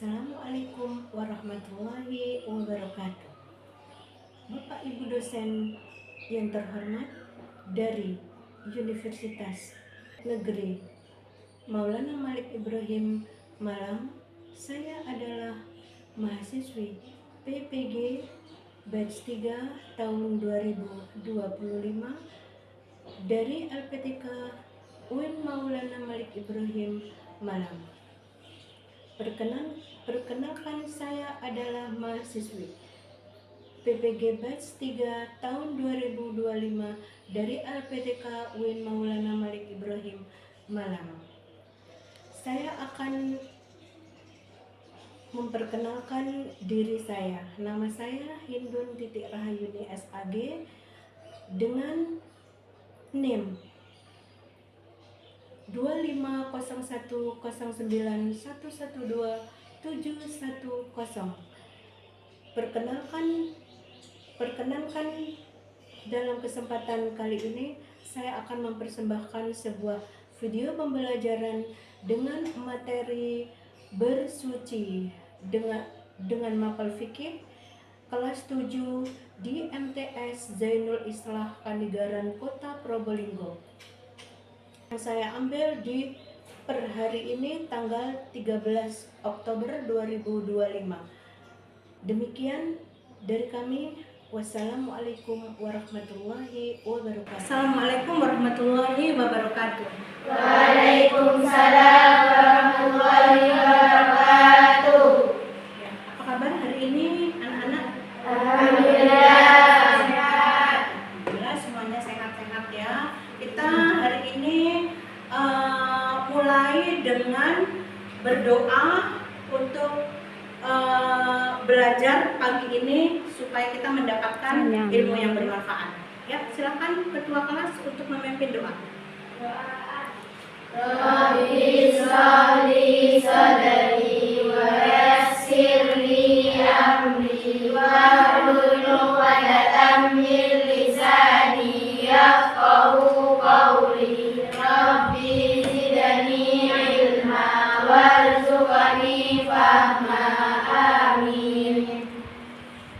Assalamualaikum warahmatullahi wabarakatuh. Bapak Ibu dosen yang terhormat dari Universitas Negeri Maulana Malik Ibrahim Malang, saya adalah mahasiswi PPG Batch 3 tahun 2025 dari LPTK UIN Maulana Malik Ibrahim Malang. Perkenalkan, saya adalah mahasiswi PPG Batch 3 tahun 2025 dari LPTK UIN Maulana Malik Ibrahim Malang. Saya akan memperkenalkan diri saya. Nama saya Hindun Titik Rahayuni SAG dengan NIM 2501091127110. Perkenalkan dalam kesempatan kali ini saya akan mempersembahkan sebuah video pembelajaran dengan materi bersuci dengan mapel fikih kelas 7 di MTS Zainul Islah Kanigaran Kota Probolinggo. Yang saya ambil di per hari ini tanggal 13 Oktober 2025. Demikian dari kami. Wassalamualaikum warahmatullahi wabarakatuh. Assalamualaikum warahmatullahi wabarakatuh. Waalaikumsalam warahmatullahi wabarakatuh. Ya, apa kabar hari ini anak-anak? Alhamdulillah sehat. Alhamdulillah semuanya sehat-sehat ya. Kita hari ini mulai dengan berdoa untuk belajar pagi ini supaya kita mendapatkan ilmu yang bermanfaat. Ya, silakan ketua kelas untuk memimpin doa. Rabbi sholli sadri wa yassir li amri wahlul 'uqdatam min lisani yafqahu qawli. Rabbi zidni ilma warzuqni fahma. Amin.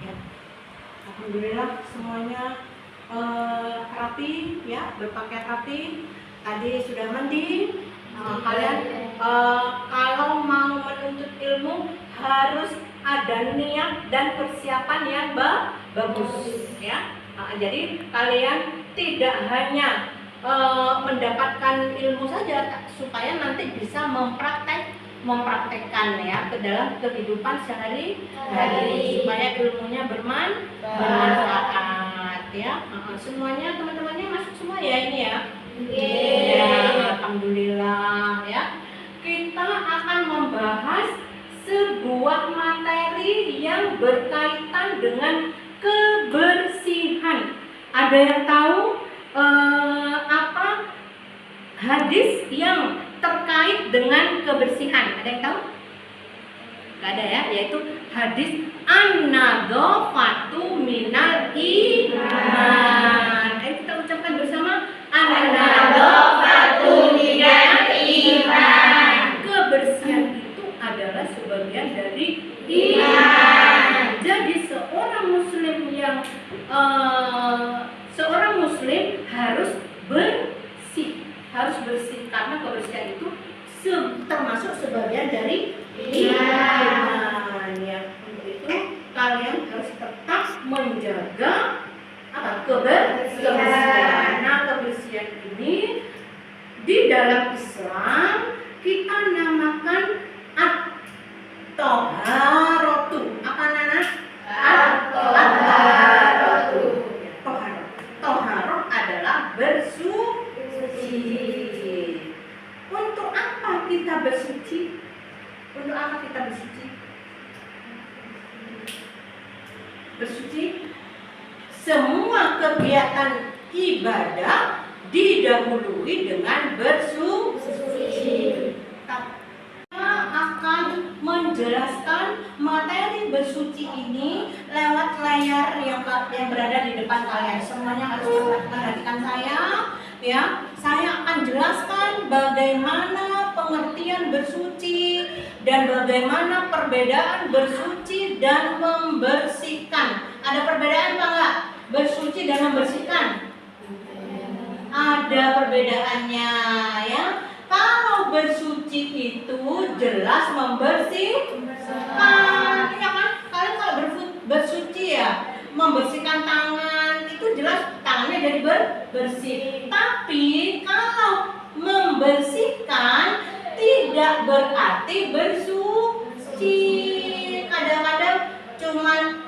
Ya. Alhamdulillah semuanya rapi ya, berpakaian rapi. Tadi sudah mandi. Kalian kalau mau menuntut ilmu harus ada niat dan persiapan yang bagus ya. Jadi kalian tidak hanya mendapatkan ilmu saja, supaya nanti bisa mempraktekkan ya ke dalam kehidupan sehari-hari, supaya ilmunya bermanfaat ya. Semuanya teman-temannya masuk semua ya ini ya. Ya, alhamdulillah ya. Kita akan membahas sebuah materi yang berkaitan dengan kebersihan. Ada yang tahu apa hadis yang terkait dengan kebersihan? Ada yang tahu? Gak ada ya, yaitu hadis an-nadhafatu minal iman. Ayo kita ucapkan bersama, an-nadhafatu minal iman. Kebersihan itu adalah sebagian dari iman. Jadi seorang muslim harus bersih karena kebersihan itu termasuk sebagian dari iman ya. Untuk itu kalian harus tetap menjaga kebersihan. Nah, kebersihan ini di dalam Islam kita namakan at-thaharatu. Apa Nana? At-thaharatu. Thaharah adalah bersuci. Untuk apa kita bersuci? Untuk apa kita bersuci? Bersuci, semua kegiatan ibadah didahului dengan bersuci. Kita akan menjelaskan materi bersuci ini lewat layar yang berada di depan kalian. Semuanya harus perhatikan saya ya. Saya akan jelaskan bagaimana pengertian bersuci dan bagaimana perbedaan bersuci dan membersihkan. Ada perbedaan apa enggak? Bersuci dan membersihkan? Ada perbedaannya ya. Kalau bersuci itu jelas membersihkan, ya kan? Kalian kalau bersuci ya, membersihkan tangan itu jelas tangannya jadi bersih. Tapi kalau membersihkan tidak berarti bersuci. Kadang-kadang cuman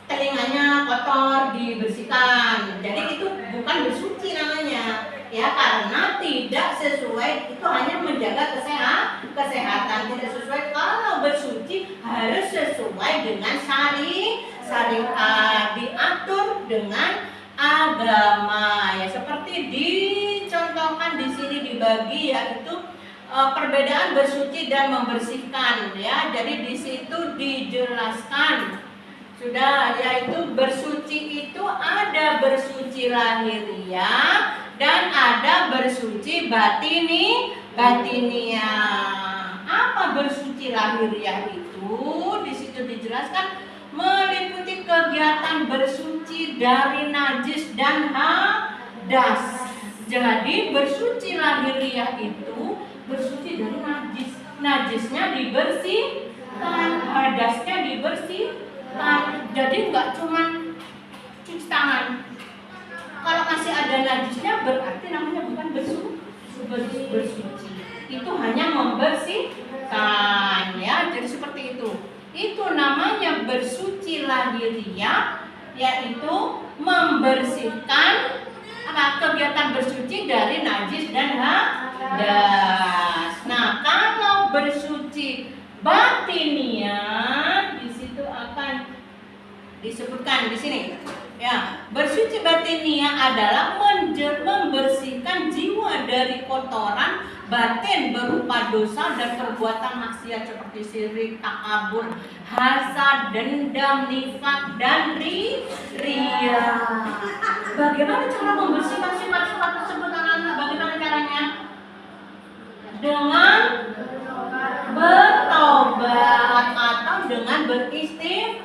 telinganya kotor dibersihkan, jadi itu bukan bersuci namanya ya, karena tidak sesuai. Itu hanya menjaga kesehatan, tidak sesuai. Kalau bersuci harus sesuai dengan syariat, diatur dengan agama ya, seperti dicontohkan di sini dibagi, yaitu perbedaan bersuci dan membersihkan ya. Jadi di situ dijelaskan sudah, yaitu bersuci itu ada bersuci lahiriah dan ada bersuci batiniah. Apa bersuci lahiriah itu? Di situ dijelaskan meliputi kegiatan bersuci dari najis dan hadas. Jadi bersuci lahiriah itu bersuci dari najis, najisnya dibersihkan, hadasnya dibersihkan. Jadi nggak cuman cuci tangan. Kalau masih ada najisnya berarti namanya bukan bersuci. Itu hanya membersihkan ya. Jadi seperti itu. Itu namanya bersuci lahiriah, yaitu membersihkan kegiatan bersuci dari najis dan hadas. Nah, kalau bersuci batiniah di situ akan disebutkan di sini. Ya, bersuci batiniah adalah membersihkan jiwa dari kotoran batin berupa dosa dan perbuatan maksiat seperti syirik, takabur, hasad, dendam, nifak, dan riya. Bagaimana cara membersihkan sifat-sifat tersebut, anak-anak? Bagaimana caranya? Dengan bertobat atau dengan beristighfar.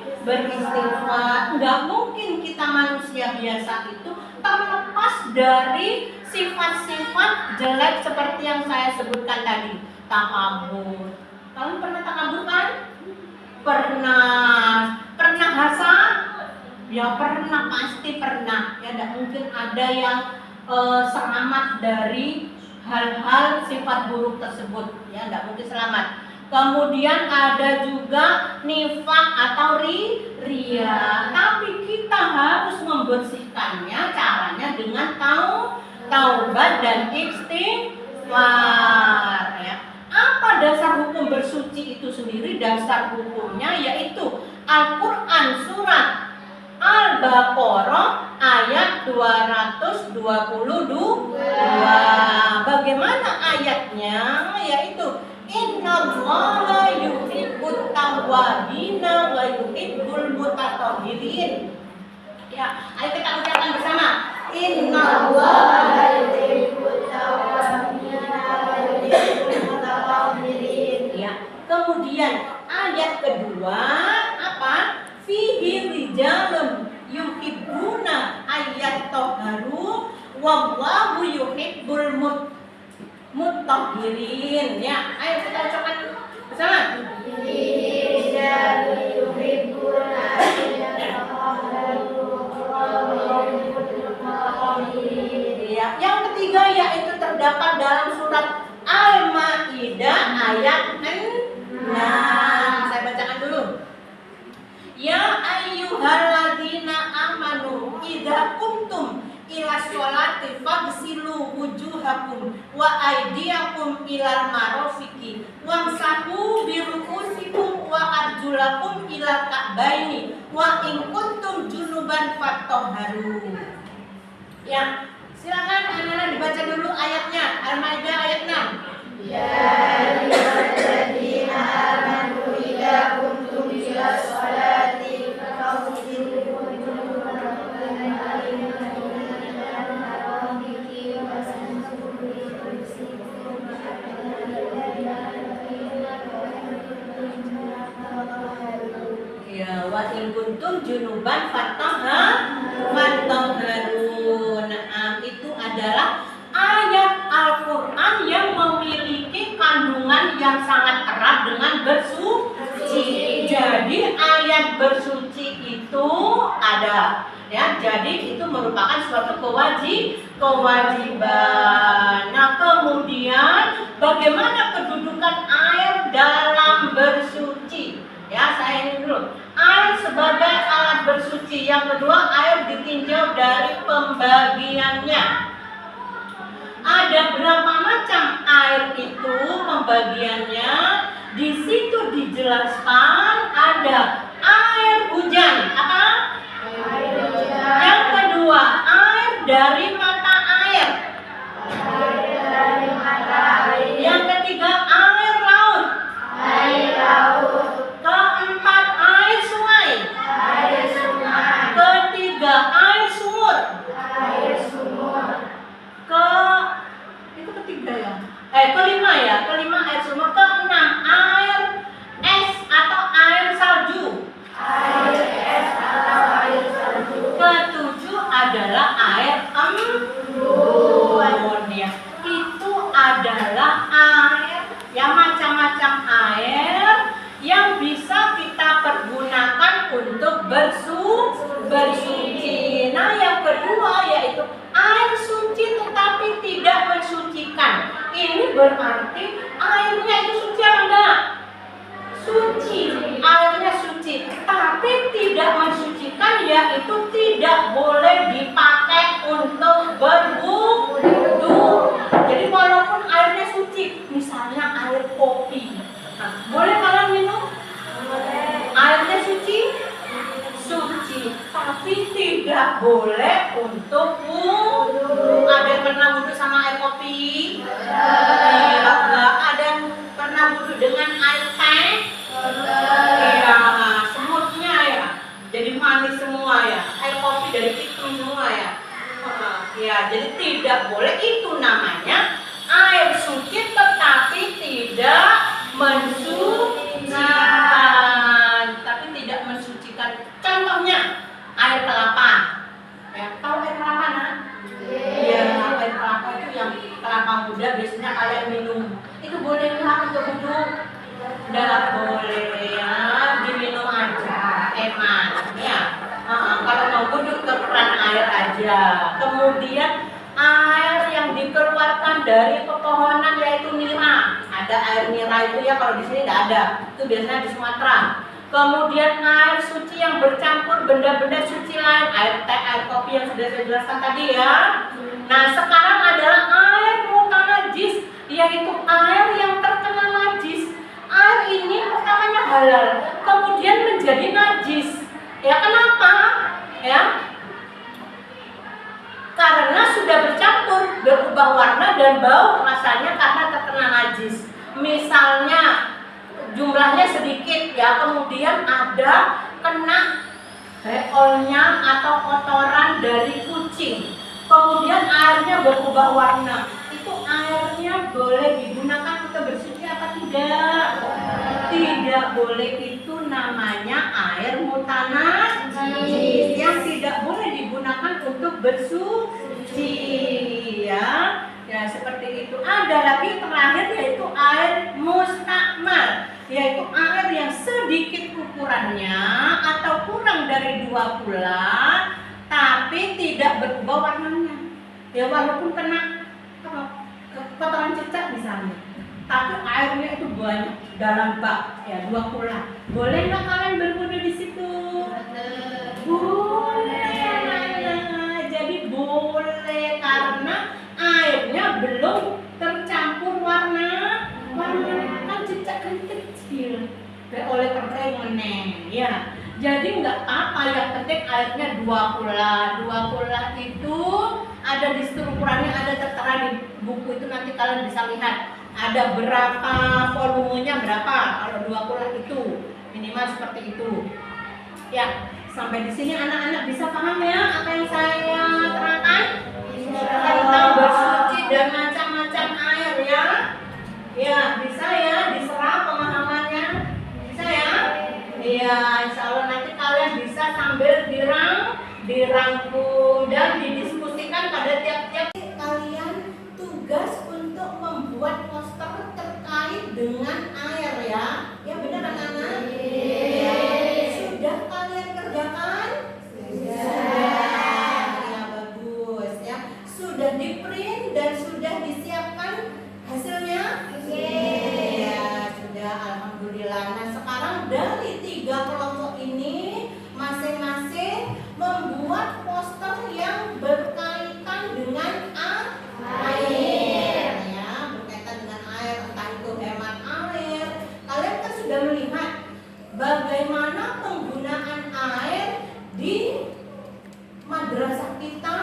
Enggak mungkin kita manusia biasa itu terlepas dari sifat-sifat jelek seperti yang saya sebutkan tadi. Takabur. Kalian pernah takabur kan? Pernah hasad? Ya pernah, pasti pernah. Ya tidak mungkin ada yang selamat dari hal-hal sifat buruk tersebut. Ya tidak mungkin selamat. Kemudian ada juga nifak atau riya. Tapi kita harus membersihkannya, caranya dengan taubat dan istighfar ya. Apa dasar hukum bersuci itu sendiri? Dasar hukumnya yaitu Al-Quran surat Al-Baqarah ayat 222. Bagaimana ayatnya? Yaitu Innallaha yuhibbut tawwabina wa yuhibbul mutatahhirin. Ya, ayo kita ucapkan bersama. Innallaha yuhibbut tawwabina wa yuhibbul mutatahhirin. Ya. Kemudian ayat kedua apa? Fihi rijalun yuhibbuna ayyatahharu wallahu yuhibbul mutahhirin. Ya, ayo kita ucapkan bersama. Ya, yang ketiga yaitu terdapat dalam surat Al-Maidah ayat 6. Saya bacakan dulu. Ya ayyuhalladzina amanu idza kuntum ila sholati faghsilu wujuhakum wa aydiyakum ilal marafiqi wamsahu bi ru'usikum wa arjulakum ilal ka'baini wa in kuntum junuban fatahharu. Ya, silakan anak-anak dibaca dulu ayatnya. Al-Maidah ayat 6. Ya ayyuhalladzina amanu idza kuntum ila sholati faghsilu Ya, wa in kuntum junuban fatahharun. Itu adalah ayat Al-Quran yang memiliki kandungan yang sangat erat dengan bersuci. Jadi ayat bersuci itu ada, ya. Jadi itu merupakan suatu kewajiban. Nah, kemudian bagaimana kedudukan air dalam bersuci? Ya, saya ini dulu. Air sebagai alat bersuci. Yang kedua, air ditinjau dari pembagiannya. Ada berapa macam air itu pembagiannya? Di situ dijelaskan ada air hujan. Apa? Air hujan. Yang kedua, air dari mata air. Air dari mata air. Yang ketiga, air laut. Air laut. Keempat, air sungai. Air sungai. Ketiga, air sumur. Air sumur. Itu ketiga ya. Kelima ya. Kelima air sumur. Keenam, air es atau air salju. Air es atau air salju. Ketujuh adalah air embun ya. Itu adalah air ya, macam-macam air yang bisa kita pergunakan untuk bersuci. Nah, yang kedua yaitu air suci tetapi tidak mensucikan. Ini berarti airnya itu suci atau enggak? Suci, airnya suci, tapi tidak mensucikan, yaitu tidak boleh dipakai untuk berwudu. Jadi walaupun airnya suci, misalnya air kopi, nah, boleh kalian minum? Airnya suci? Suci, tapi tidak boleh untuk wudu. Ada yang pernah wudu sama air kopi? Enggak. Ada yang pernah wudu dengan air teh? Iya, semutnya ya, jadi manis semua ya. Air kopi dari itu semua ya. Ya, jadi tidak boleh. Itu namanya air suci tetapi tidak mensucikan. Tapi tidak mensucikan. Contohnya air kelapa. Ya, tahu air kelapa nah? Iya, air kelapa itu yang kelapa muda biasanya kalian minum. Itu boleh nggak untuk wudu? Nggak boleh ya, diminum aja, eman ya. Kalau mau wudu ke keran air aja. Kemudian air yang dikeluarkan dari pepohonan yaitu nira. Ada air nira itu ya, kalau di sini nggak ada. Itu biasanya di Sumatera. Kemudian air suci yang bercampur benda-benda suci lain, air teh, air kopi yang sudah saya jelaskan tadi ya. Nah, sekarang adalah air mutanajis, yaitu air yang terkena najis. Air ini pertamanya halal, kemudian menjadi najis. Ya, kenapa? Ya, karena sudah bercampur, berubah warna dan bau rasanya karena terkena najis. Misalnya jumlahnya sedikit ya, kemudian ada kena reolnya atau kotoran dari kucing, kemudian airnya berubah warna. Itu airnya boleh digunakan untuk bersuci apa tidak? Tidak boleh. Itu namanya air mutanajis yang tidak boleh digunakan untuk bersuci ya. Ya, seperti itu. Ada lagi terakhir yaitu air mustakmal, yaitu air yang sedikit ukurannya atau kurang dari 2 kula tapi tidak berubah warnanya. Ya, walaupun kena kotoran cecak misalnya, tapi airnya itu banyak dalam bak ya, 2 kula. Boleh nggak kalian berwudu di situ? Boleh. Jadi boleh karena airnya belum tercampur warna kan cecak kan kecil oleh kering meneng ya. Jadi nggak apa, yang penting airnya 2 kula. 2 kula itu ada di strukturannya, ada tertera di buku itu, nanti kalian bisa lihat ada berapa volumenya berapa. Kalau 2 kula itu minimal seperti itu ya. Sampai di sini anak-anak bisa paham ya apa yang saya terangkan tentang bersuci dan macam-macam air ya. Ya, bisa ya, diserap pemahamannya. Bisa ya? Iya, insya Allah nanti dirangkum dan didiskusikan pada tiap-tiap kalian tugas untuk membuat poster terkait dengan air ya. Ya benar anak-anak? Ya. Sudah kalian kerjakan? Sudah. Ya bagus ya. Sudah di-print dan sudah disiapkan hasilnya? Ya sudah, alhamdulillah. Nah sekarang dari 3 kelompok ini masing-masing membuat poster yang berkaitan dengan air ya, berkaitan dengan air, entah itu hemat air. Kalian kan sudah melihat bagaimana penggunaan air di madrasah kita,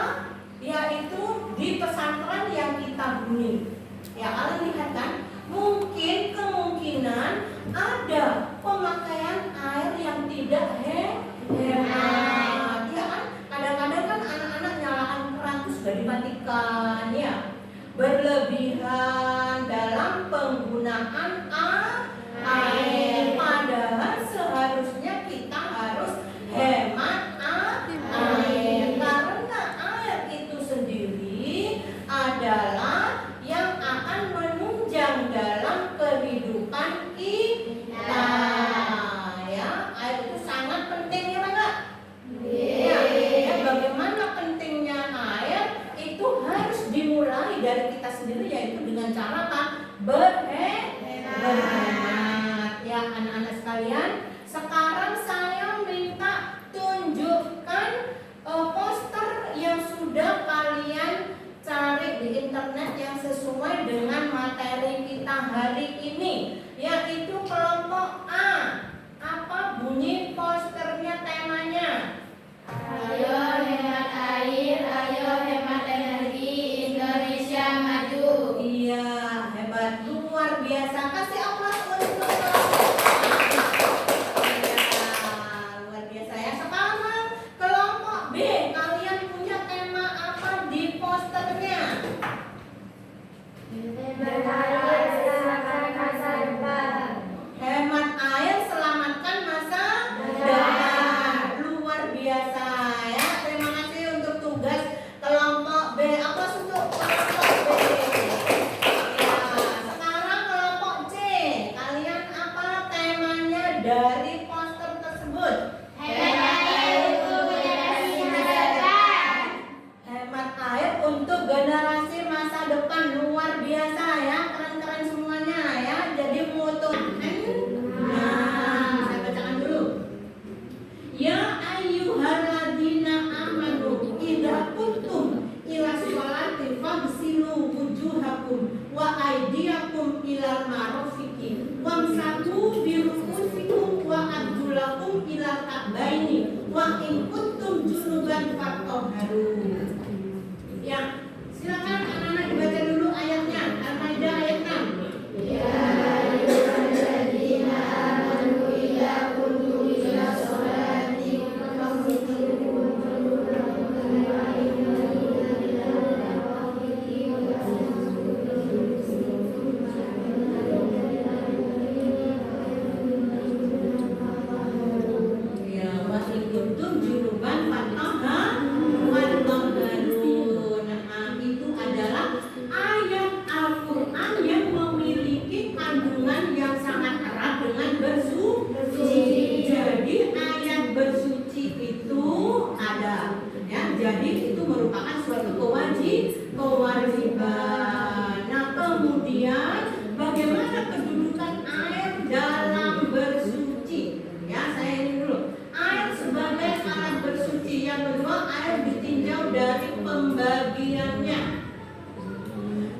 yaitu di pesantren yang kita huni. Ya kalian lihat kan, mungkin kemungkinan ada pemakaian air yang tidak hemat, ya kan? Kadang-kadang kan anak-anak nyalakan keran itu sudah dimatikan, ya. Berlebihan dalam penggunaan air, padahal seharusnya kita harus hemat air, karena air itu sendiri adalah yang akan menunjang dalam kehidupan kita. Ya, air itu sangat penting ya enggak? Ya, ya, bagaimana pentingnya air itu harus dimulai dari kita sendiri, yaitu dengan cara apa? Berhemat. Ya anak-anak sekalian, sekarang saya minta tunjukkan poster yang sudah kalian cari di internet yang sesuai dengan materi kita hari ini, yaitu kelompok A. Apa bunyi posternya, temanya? Ayo hemat air, ayo hemat energi, Indonesia maju. Iya, hebat, luar biasa. Kasih aplaus untuk ya, luar biasa ya. Sekarang kelompok B, kalian punya tema apa di posternya? Hemat air, selamatkan masa depan. Hemat air, selamatkan masa depan. Luar biasa ya. Terima kasih untuk tugas kelompok B. Aplaus untuk kelompok B. Ya, sekarang kelompok C. Kalian apa temanya dari poster tersebut? Hemat air untuk generasi masa depan. Hemat air untuk generasi masa depan. Luar biasa ya, keren-keren semuanya ya. Jadi moto saya bacakan dulu. Ya ayyuhalladzina amanu idza qumtum ila sholati faghsilu wujuhakum wa aydiyakum ilal marafiqi wamsahu bi ru'usikum wa arjulakum ilal ka'baini wa in kuntum junuban fatahharu. Ya, silakan anak-anak dibaca dulu ayatnya. Al-Maidah ayat 6. Ya ayyuhalladzina amanu idza qumtum ila sholati faghsilu wujuhakum wa aydiyakum ilal marafiqi Ya, wa in kuntum junuban fatahharu. Nah, itu adalah ayat Al-Quran yang memiliki kandungan yang sangat erat dengan bersuci. Jadi ayat bersuci itu ada, ya. Jadi itu merupakan suatu kewajiban. Nah, kemudian bagaimana kedudukan air dalam bersuci? Ya, saya ini dulu. Air sebagai alat bersuci. Yang kedua, air ditinjau dari pembagiannya.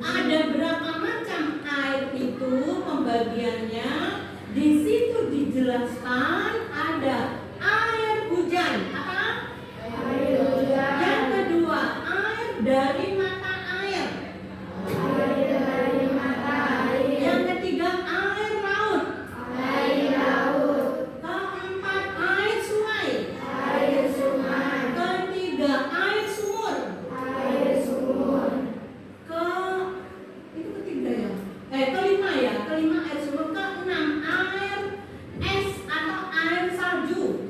Ada berapa macam air itu pembagiannya? Di situ dijelaskan ada air hujan. Apa? Air hujan. Yang kedua, air dari mata air. Air dari mata air. Yang ketiga, air laut. Air laut. Keempat, air sungai. Air sungai. Ketiga, air sumur. Air sumur. Itu ketiga ya. Kelima air sumur. Keenam, air es atau air salju.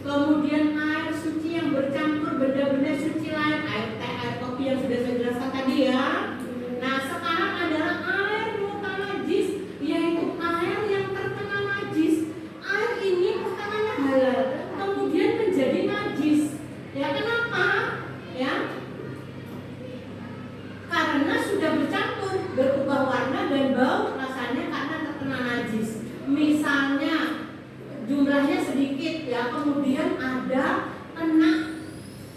kemudian air suci yang bercampur benda-benda suci lain, air teh, air kopi yang sudah saya jelaskan tadi ya. Nah, sekarang adalah air mutanajis, yaitu air yang terkena najis. Air ini pertamanya halal, kemudian menjadi najis. Ya, kenapa? Ya, karena sudah bercampur, berubah warna dan bau rasanya karena terkena najis. Misalnya jumlahnya sedikit ya, kemudian ada kena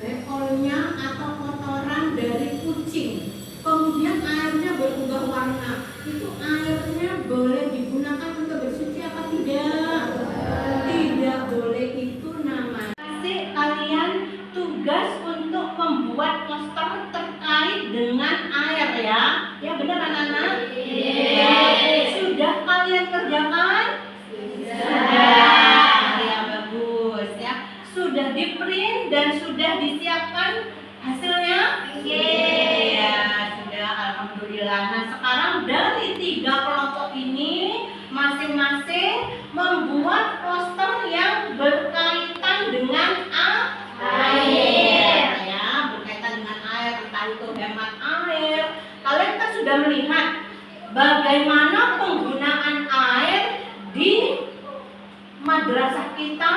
rekolnya atau kotoran dari kucing, kemudian airnya berubah warna, itu airnya boleh digunakan untuk bersuci apa tidak? Tidak boleh, itu namanya. Kasih kalian tugas untuk membuat poster terkait dengan air ya. Ya benar anak-anak? Ya. Sudah kalian kerjakan? Sudah. Ya bagus ya. Sudah di print dan sudah disiapkan hasilnya? Ya sudah, alhamdulillah. Nah sekarang dari 3 kelompok ini masing-masing membuat poster yang berkaitan dengan air ya, berkaitan dengan air, entah itu hemat air. Kalian kan sudah melihat bagaimana penggunaan air di madrasah kita,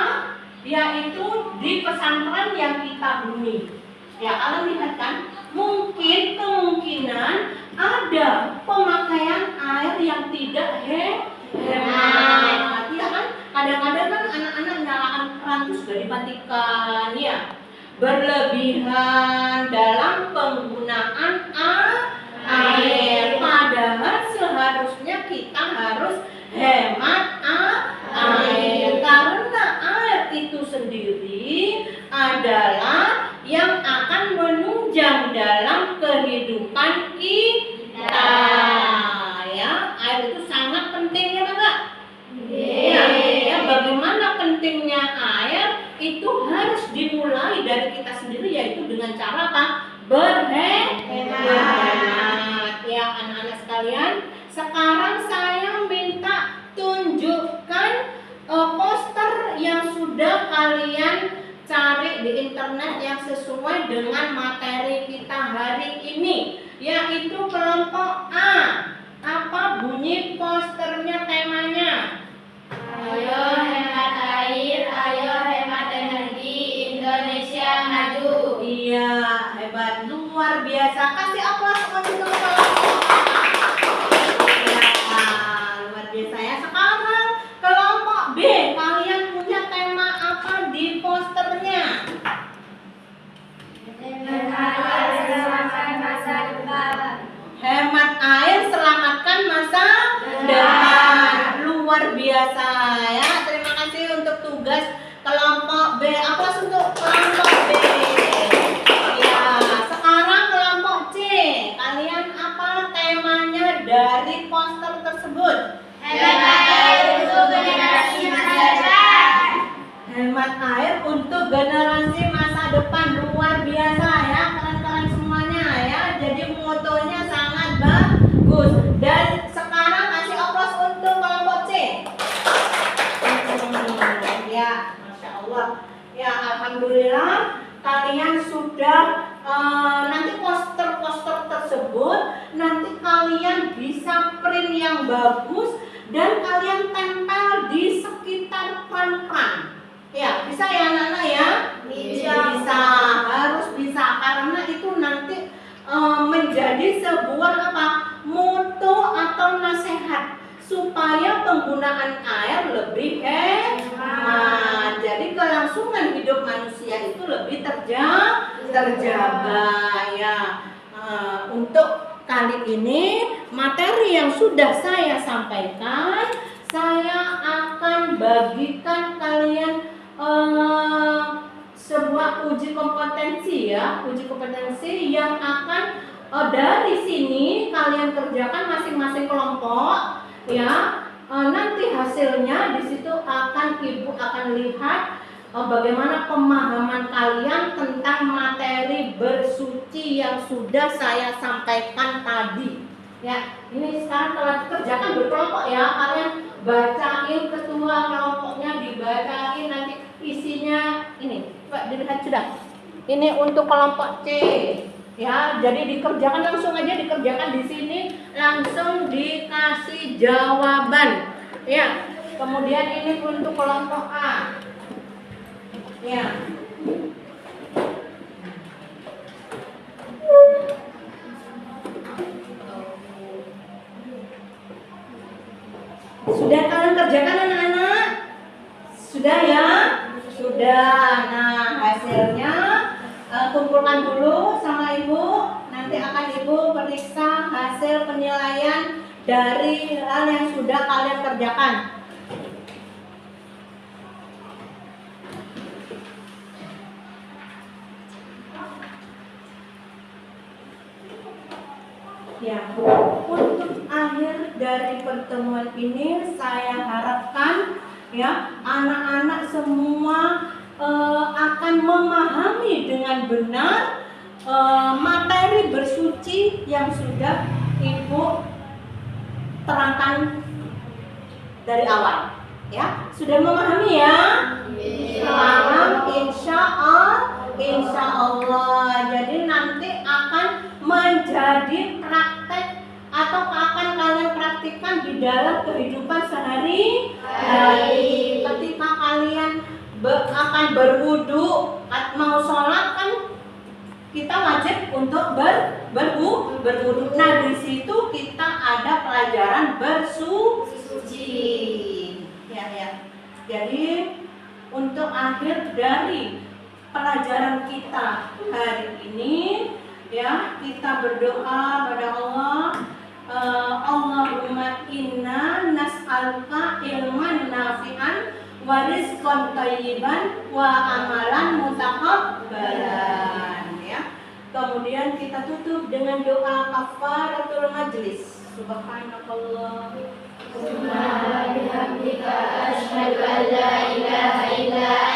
yaitu di pesantren yang kita huni. Ya, kalian lihat kan, mungkin kemungkinan ada pemakaian air yang tidak hemat. Ya kan, kadang-kadang kan anak-anak nyalakan keran itu sudah dimatikan ya. Berlebihan dalam penggunaan air. Padahal seharusnya kita harus hemat air, karena air itu sendiri adalah yang akan menunjang dalam kehidupan kita. Ya, air itu sangat penting ya, Pak. Ya, bagaimana pentingnya air itu harus dimulai dari kita sendiri, yaitu dengan cara apa? Berhemat. Ya, anak-anak sekalian, sekarang saya minta tunjukkan poster yang sudah kalian cari di internet yang sesuai dengan materi kita hari ini, yaitu kelompok A. Apa bunyi posternya, temanya? Ayo hemat air, ayo hemat energi, Indonesia maju. Iya, hebat, luar biasa. Kasih aplaus untuk kelompok A. Ya, luar biasa ya. Sekarang kelompok B, kalian punya tema apa di posternya? Hemat air, selamatkan masa depan. Hemat air, selamatkan masa depan. Luar biasa ya. Terima kasih untuk tugas kelompok B. Aplaus untuk kelompok B. Ya, sekarang kelompok C. Kalian apa temanya dari poster tersebut? Hemat air untuk generasi masa depan. Hemat air untuk generasi masa depan. Luar biasa ya, keren-keren semuanya ya. Jadi motonya sangat bagus. Dan sekarang kasih aplaus untuk kelompok C. Ya, Masya Allah. Ya, alhamdulillah kalian sudah nanti poster-poster tersebut nanti kalian bisa print yang bagus dan kalian tempel di sekitar kran-kran. Ya, bisa ya anak-anak ya? Bisa, harus bisa, karena itu nanti menjadi sebuah apa? Moto atau nasihat supaya penggunaan air lebih hemat. Jadi kelangsungan hidup manusia itu lebih terjaga ya. Untuk kali ini materi yang sudah saya sampaikan, saya akan bagikan kalian sebuah uji kompetensi ya, uji kompetensi yang akan dari sini kalian kerjakan masing-masing kelompok ya. Nanti hasilnya di situ ibu akan lihat bagaimana pemahaman kalian tentang materi bersuci yang sudah saya sampaikan tadi ya. Ini sekarang telah dikerjakan berkelompok ya, kalian bacain, ketua kelompoknya dibacain, nanti isinya ini. Coba dilihat sudah. Ini untuk kelompok C. Ya, jadi dikerjakan langsung aja, dikerjakan di sini langsung dikasih jawaban. Ya. Kemudian ini untuk kelompok A. Ya. Sudah kalian kerjakan anak-anak? Sudah ya? Sudah. Nah, hasilnya kumpulkan dulu sama ibu. Nanti akan ibu periksa hasil penilaian dari hal yang sudah kalian kerjakan. Ya, untuk akhir dari pertemuan ini saya harapkan ya anak-anak semua akan memahami dengan benar materi bersuci yang sudah ibu terangkan dari awal. Ya, sudah memahami ya? Paham, insya Allah. Jadi nanti akan menjadi praktek atau akan kalian praktikkan di dalam kehidupan sehari-hari. Ketika kalian akan berwudu, mau sholat kan kita wajib untuk berwudu. Nah, di situ kita ada pelajaran bersuci. Ya. Jadi untuk akhir dari pelajaran kita hari ini, ya, kita berdoa pada Allah. Allahumma inna nas'aluka ilman nafi'an wa rizqan thayyiban wa amalan mutaqabbalan, ya. Kemudian kita tutup dengan doa kafaratul majlis. Subhanallah. Subhanallah, bihamdika asyhadu an la ilaha illa